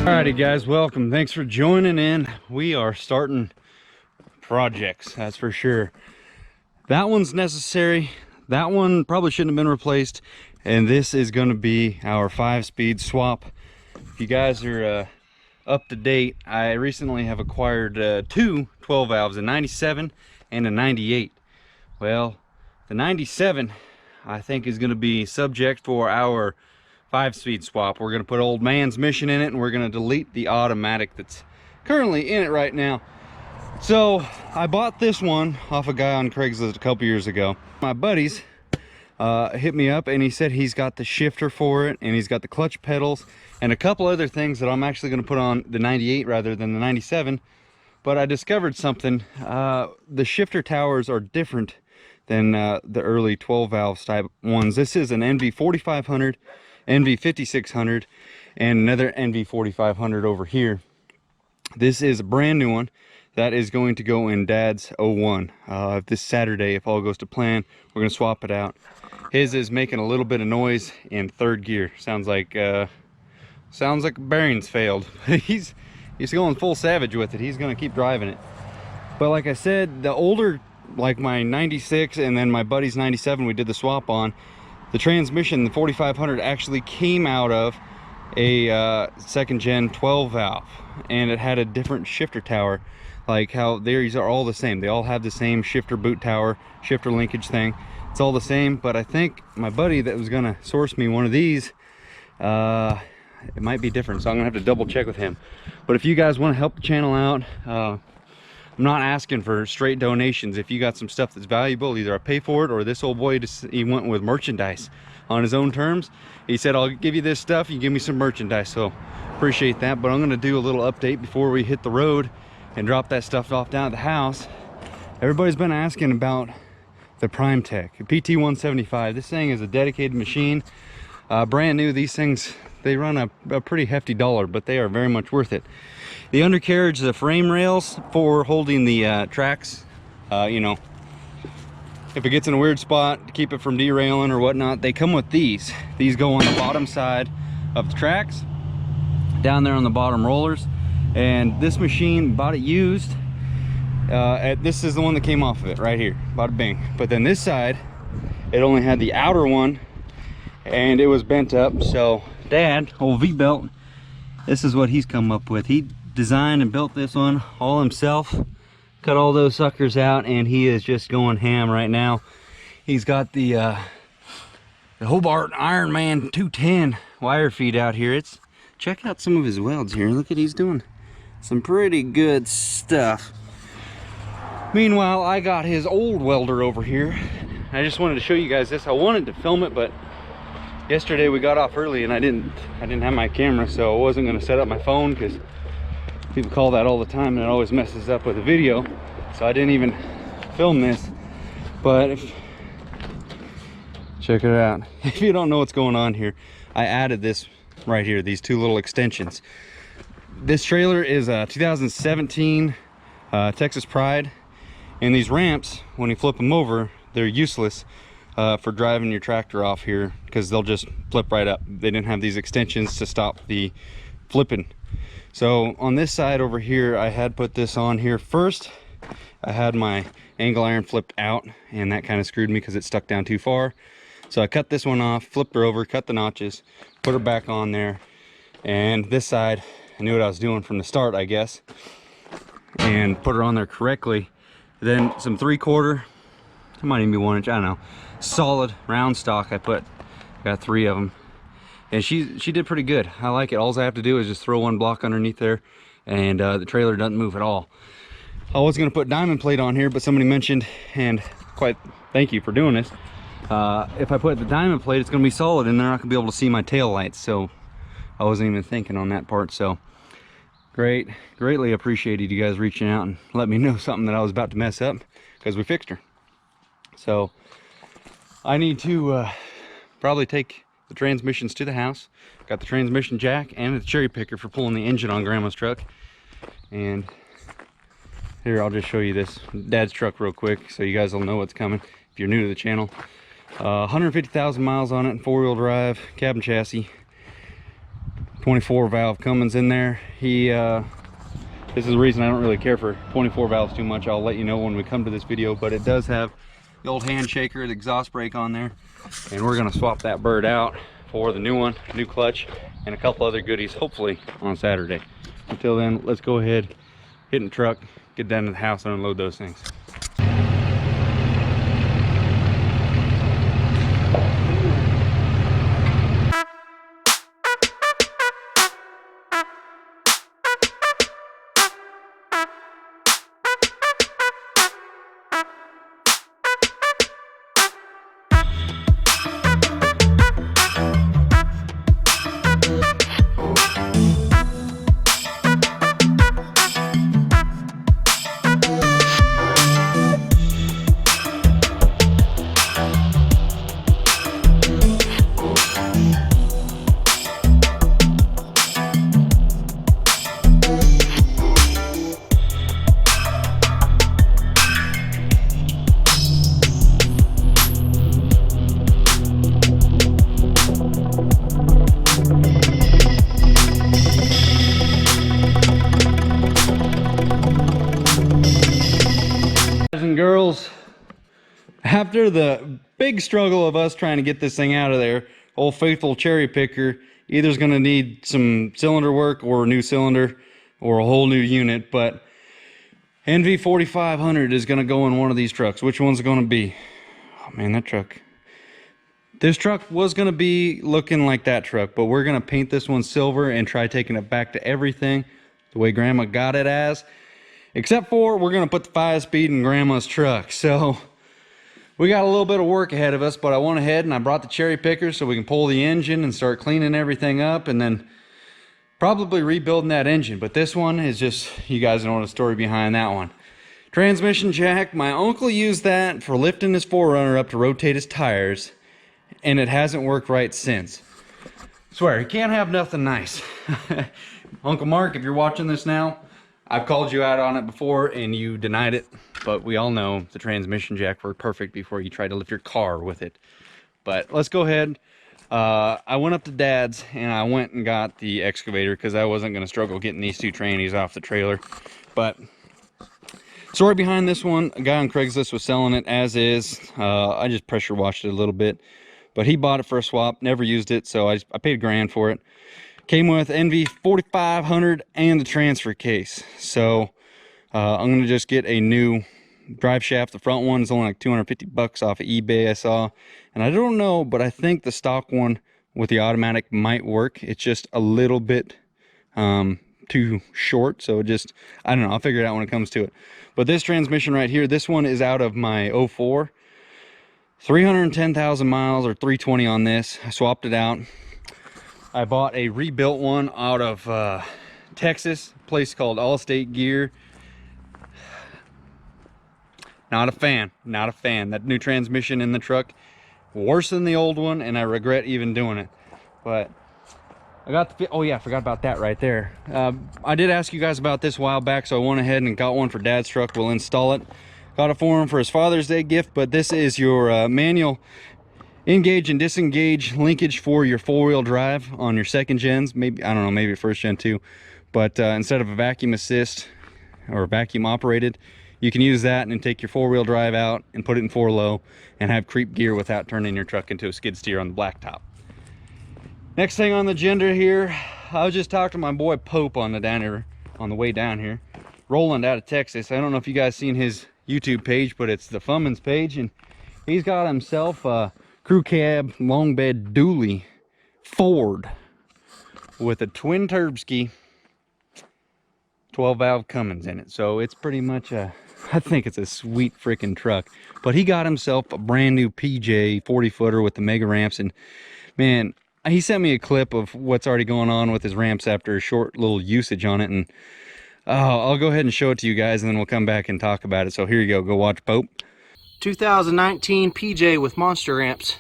Alrighty guys, welcome. Thanks for joining in. We are starting projects, that's for sure. That one's necessary. That one probably shouldn't have been replaced. And this is going to be our 5-speed swap. If you guys are up to date, I recently have acquired two 12 valves, a 97 and a 98. Well, the 97 I think is going to be subject for our 5-speed swap. We're going to put old man's mission in it, and we're going to delete the automatic that's currently in it right now. So I bought this one off a guy on Craigslist a couple years ago. My buddies hit me up and he said he's got the shifter for it, and he's got the clutch pedals and a couple other things that I'm actually going to put on the 98 rather than the 97. But I discovered something. The shifter towers are different than the early 12 valve type ones. This is an NV4500, NV5600, and another NV4500 over here. This is a brand new one that is going to go in Dad's 01. This Saturday, if all goes to plan, we're going to swap it out. His is making a little bit of noise in third gear. Sounds like bearings failed. He's going full savage with it. He's going to keep driving it. But like I said, the older, like my 96 and then my buddy's 97 we did the swap on, the transmission, the 4500, actually came out of a second gen 12 valve, and it had a different shifter tower. Like how these are all the same, they all have the same shifter boot tower, shifter linkage thing. It's all the same, but I think my buddy that was gonna source me one of these, it might be different, so I'm gonna have to double check with him. But if you guys want to help the channel out, I'm not asking for straight donations. If you got some stuff that's valuable, either I pay for it, or this old boy he went with merchandise on his own terms. He said, I'll give you this stuff, you give me some merchandise. So appreciate that. But I'm going to do a little update before we hit the road and drop that stuff off down at the house. Everybody's been asking about the Prime Tech PT175. This thing is a dedicated machine, brand new. These things, they run a pretty hefty dollar, but they are very much worth it. The undercarriage, the frame rails for holding the tracks, you know, if it gets in a weird spot to keep it from derailing or whatnot, they come with these. These go on the bottom side of the tracks, down there on the bottom rollers. And this machine, bought it used. This is the one that came off of it right here, bada bing. But then this side, it only had the outer one, and it was bent up. So Dad, old V-Belt, this is what he's come up with. He designed and built this one all himself, cut all those suckers out, and he is just going ham right now. He's got the Hobart Iron Man 210 wire feed out here. Check out some of his welds here. Look at, he's doing some pretty good stuff. Meanwhile, I got his old welder over here. I just wanted to show you guys this. I wanted to film it, but yesterday we got off early and I didn't have my camera, so I wasn't going to set up my phone, because people call that all the time and it always messes up with the video. So I didn't even film this. But check it out. If you don't know what's going on here, I added this right here, these two little extensions. This trailer is a 2017 Texas Pride, and these ramps, when you flip them over, they're useless for driving your tractor off here, because they'll just flip right up. They didn't have these extensions to stop the flipping. So on this side over here, I had put this on here first. I had my angle iron flipped out, and that kind of screwed me because it stuck down too far. So I cut this one off, flipped her over, cut the notches, put her back on there. And this side, I knew what I was doing from the start, I guess, and put her on there correctly. Then some 3/4, it might even be 1 inch, I don't know, solid round stock I got 3 of them. And she did pretty good. I like it. All I have to do is just throw one block underneath there, and the trailer doesn't move at all. I was going to put diamond plate on here, but somebody mentioned, and quite thank you for doing this, if I put the diamond plate, it's going to be solid and they're not going to be able to see my tail lights. So I wasn't even thinking on that part. So greatly appreciated you guys reaching out and let me know something that I was about to mess up, because we fixed her. So I need to probably take the transmissions to the house. Got the transmission jack and the cherry picker for pulling the engine on Grandma's truck. And here, I'll just show you this Dad's truck real quick so you guys will know what's coming if you're new to the channel. 150,000 miles on it, 4-wheel drive, cabin chassis. 24 valve Cummins in there. This is the reason I don't really care for 24 valves too much. I'll let you know when we come to this video, but it does have the old hand shaker, the exhaust brake on there, and we're gonna swap that bird out for the new one, new clutch, and a couple other goodies, hopefully on Saturday. Until then, let's go ahead, hit in the truck, get down to the house and unload those things. And girls, after the big struggle of us trying to get this thing out of there, old faithful cherry picker either is going to need some cylinder work or a new cylinder or a whole new unit. But NV 4500 is going to go in one of these trucks. Which one's it going to be? Oh man, that truck. This truck was going to be looking like that truck, but we're going to paint this one silver and try taking it back to everything the way Grandma got it as. Except for we're gonna put the 5-speed in Grandma's truck. So we got a little bit of work ahead of us, but I went ahead and I brought the cherry picker so we can pull the engine and start cleaning everything up and then probably rebuilding that engine. But this one is just, you guys know the story behind that one. Transmission jack, my uncle used that for lifting his 4Runner up to rotate his tires, and it hasn't worked right since. Swear, he can't have nothing nice. Uncle Mark, if you're watching this now, I've called you out on it before and you denied it, but we all know the transmission jack worked perfect before you tried to lift your car with it. But let's go ahead. I went up to Dad's and I went and got the excavator because I wasn't going to struggle getting these two trannies off the trailer. But story behind this one, a guy on Craigslist was selling it as is. I just pressure washed it a little bit, but he bought it for a swap, never used it, so I paid $1,000 for it. Came with NV 4500 and the transfer case. So I'm gonna just get a new drive shaft. The front one is only like 250 bucks off of eBay, I saw. And I don't know, but I think the stock one with the automatic might work. It's just a little bit too short. So just, I don't know, I'll figure it out when it comes to it. But this transmission right here, this one is out of my 04. 310,000 miles or 320 on this. I swapped it out. I bought a rebuilt one out of Texas, a place called Allstate Gear. Not a fan, not a fan. That new transmission in the truck, worse than the old one, and I regret even doing it. But I got the, oh yeah, I forgot about that right there. I did ask you guys about this a while back, so I went ahead and got one for Dad's truck. We'll install it. Got it for him for his Father's Day gift, but this is your manual engage and disengage linkage for your 4-wheel drive on your second gens, maybe, I don't know, maybe first gen too. But instead of a vacuum assist or vacuum operated, you can use that and take your 4-wheel drive out and put it in 4-low and have creep gear without turning your truck into a skid steer on the blacktop. Next thing on the agenda here, I was just talking to my boy Pope on the way down here, Roland out of Texas. I don't know if you guys seen his YouTube page, but it's the Cummins page, and he's got himself a crew cab long bed dually Ford with a twin turbski 12 valve Cummins in it. So it's pretty much a, I think it's a sweet freaking truck. But he got himself a brand new PJ 40-footer with the mega ramps, and man, he sent me a clip of what's already going on with his ramps after a short little usage on it, and I'll go ahead and show it to you guys and then we'll come back and talk about it. So here you go watch Pope. 2019 PJ with monster ramps.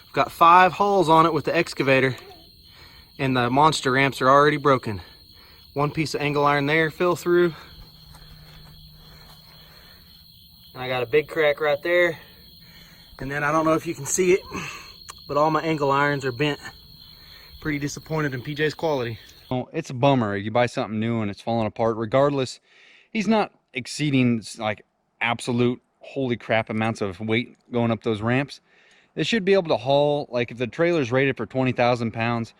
I've got 5 holes on it with the excavator, and the monster ramps are already broken. One piece of angle iron there fell through, and I got a big crack right there. And then I don't know if you can see it, but all my angle irons are bent. Pretty disappointed in PJ's quality. Well, it's a bummer. You buy something new and it's falling apart. Regardless, he's not exceeding like absolute holy crap amounts of weight going up those ramps. They should be able to haul, like if the trailer's rated for 20,000 pounds,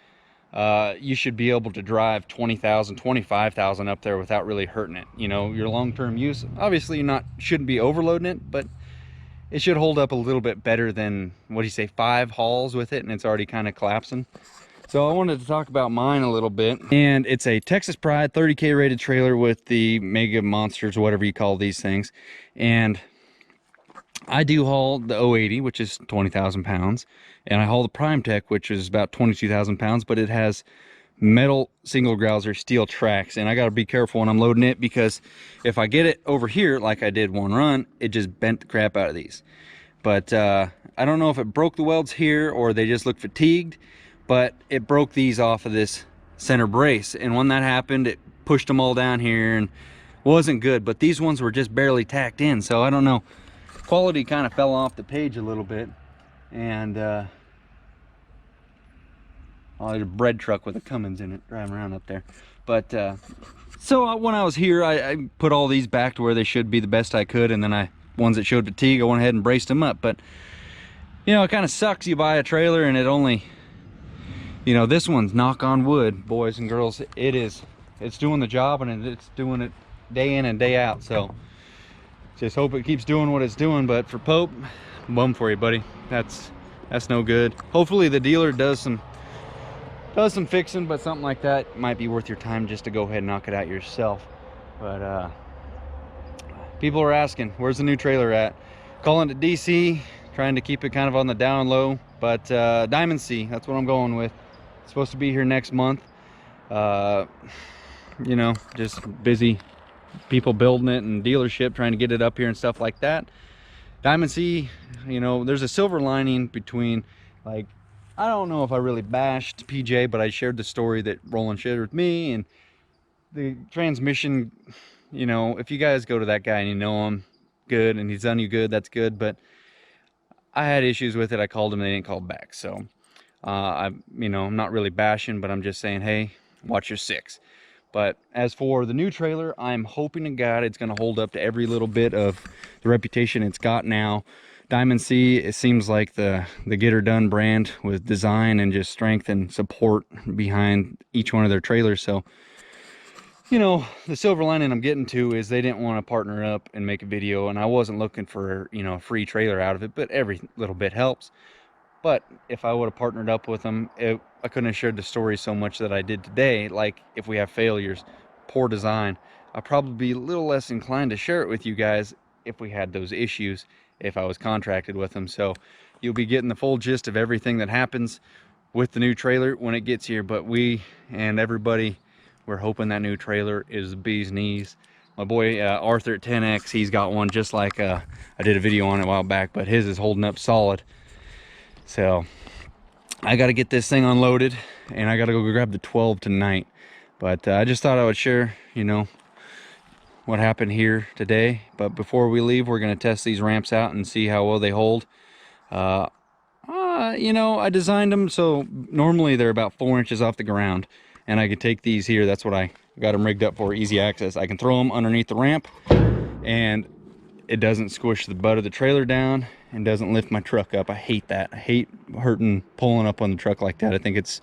you should be able to drive 20,000, 25,000 up there without really hurting it. You know, your long-term use, obviously you're shouldn't be overloading it, but it should hold up a little bit better than, what do you say, 5 hauls with it and it's already kind of collapsing. So I wanted to talk about mine a little bit. And it's a Texas Pride 30K rated trailer with the Mega Monsters, whatever you call these things. And I do haul the 080, which is 20,000 pounds. And I haul the Prime Tech, which is about 22,000 pounds, but it has metal single grouser steel tracks. And I got to be careful when I'm loading it, because if I get it over here, like I did one run, it just bent the crap out of these. But I don't know if it broke the welds here or they just look fatigued. But it broke these off of this center brace, and when that happened, it pushed them all down here and wasn't good. But these ones were just barely tacked in, so I don't know, quality kind of fell off the page a little bit. And oh, there's a bread truck with a Cummins in it driving around up there. But so when I was here, I put all these back to where they should be the best I could, and then ones that showed fatigue, I went ahead and braced them up. But you know, it kind of sucks. You buy a trailer and it only, you know, this one's, knock on wood, boys and girls, it's doing the job, and it's doing it day in and day out. So just hope it keeps doing what it's doing. But for Pope, bum for you, buddy. That's no good. Hopefully the dealer does some fixing, but something like that might be worth your time just to go ahead and knock it out yourself. But people are asking, where's the new trailer at? Calling it DC, trying to keep it kind of on the down low. But Diamond C, that's what I'm going with. Supposed to be here next month. You know, just busy people building it and dealership trying to get it up here and stuff like that. Diamond C, you know, there's a silver lining between, like, I don't know if I really bashed PJ, but I shared the story that Roland shared with me, and the transmission, you know, if you guys go to that guy and you know him good and he's done you good, that's good. But I had issues with it. I called him, they didn't call back. So you know, I'm not really bashing, but I'm just saying, hey, watch your 6. But as for the new trailer, I'm hoping to God it's going to hold up to every little bit of the reputation it's got now. Diamond C, it seems like the get her done brand with design and just strength and support behind each one of their trailers. So, you know, the silver lining I'm getting to is they didn't want to partner up and make a video, and I wasn't looking for, you know, a free trailer out of it, but every little bit helps. But if I would have partnered up with them, I couldn't have shared the story so much that I did today. Like, if we have failures, poor design, I'd probably be a little less inclined to share it with you guys if we had those issues, if I was contracted with them. So you'll be getting the full gist of everything that happens with the new trailer when it gets here. But we and everybody, we're hoping that new trailer is the bee's knees. My boy Arthur at 10X, he's got one just like I did a video on it a while back, but his is holding up solid. So I got to get this thing unloaded, and I got to go grab the 12 tonight. But I just thought I would share, you know, what happened here today. But before we leave, we're going to test these ramps out and see how well they hold. You know, I designed them so normally they're about 4 inches off the ground, and I could take these here. That's what I got them rigged up for, easy access. I can throw them underneath the ramp, and it doesn't squish the butt of the trailer down and doesn't lift my truck up. I hate that. I hate pulling up on the truck like that. I think it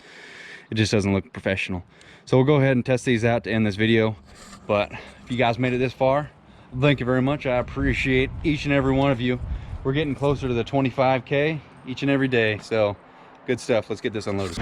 just doesn't look professional. So we'll go ahead and test these out to end this video. But if you guys made it this far, thank you very much. I appreciate each and every one of you. We're getting closer to the 25K each and every day. So good stuff. Let's get this unloaded.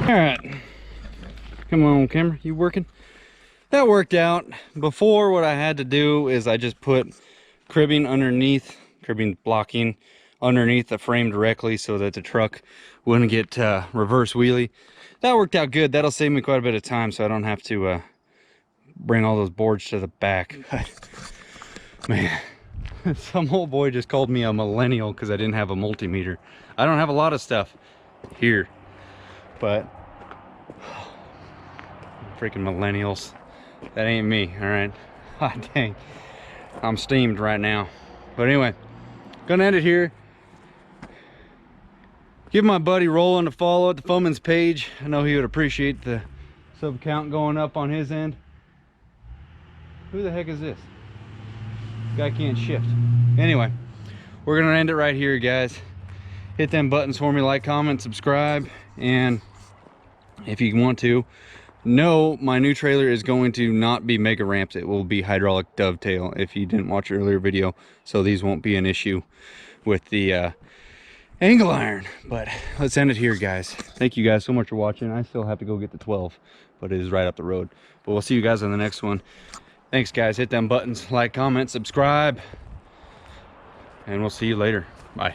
All right, come on camera, you working? That worked out. Before, what I had to do is I just put cribbing underneath, cribbing blocking underneath the frame directly so that the truck wouldn't get reverse wheelie. That worked out good. That'll save me quite a bit of time so I don't have to bring all those boards to the back. Man, some old boy just called me a millennial because I didn't have a multimeter. I don't have a lot of stuff here, but freaking millennials, that ain't me. All right, god dang, I'm steamed right now. But anyway, gonna end it here. Give my buddy Roland a follow at the Cummins page. I know he would appreciate the sub count going up on his end. Who the heck is this? Guy can't shift. Anyway, we're gonna end it right here, guys. Hit them buttons for me, like, comment, subscribe, and if you want to, no, my new trailer is going to not be mega ramps. It will be hydraulic dovetail if you didn't watch the earlier video, so these won't be an issue with the angle iron. But let's end it here, guys. Thank you guys so much for watching. I still have to go get the 12, but it is right up the road. But we'll see you guys on the next one. Thanks, guys. Hit them buttons, like, comment, subscribe, and we'll see you later. Bye.